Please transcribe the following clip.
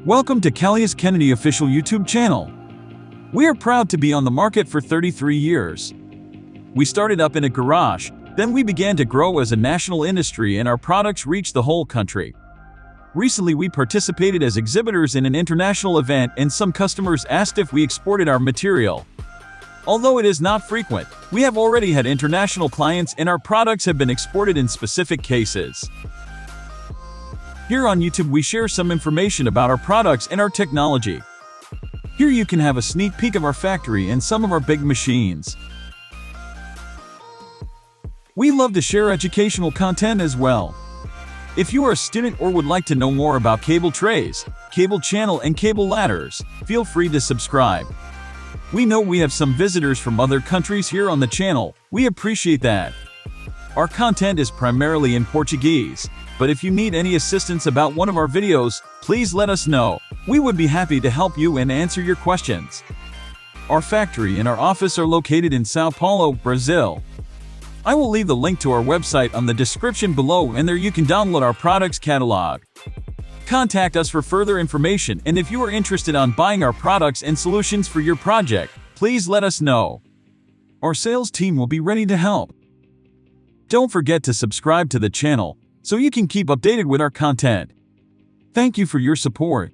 Welcome to Calhas Kennedy official YouTube channel. We are proud to be on the market for 33 years. We started up in a garage, then we began to grow as a national industry and our products reached the whole country. Recently we participated as exhibitors in an international event and some customers asked if we exported our material. Although it is not frequent, we have already had international clients and our products have been exported in specific cases. Here on YouTube we share some information about our products and our technology. Here you can have a sneak peek of our factory and some of our big machines. We love to share educational content as well. If you are a student or would like to know more about cable trays, cable channel and cable ladders, feel free to subscribe. We know we have some visitors from other countries here on the channel. We appreciate that. Our content is primarily in Portuguese, but if you need any assistance about one of our videos, please let us know. We would be happy to help you and answer your questions. Our factory and our office are located in São Paulo, Brazil. I will leave the link to our website on the description below and there you can download our products catalog. Contact us for further information and if you are interested on buying our products and solutions for your project, please let us know. Our sales team will be ready to help. Don't forget to subscribe to the channel so you can keep updated with our content. Thank you for your support.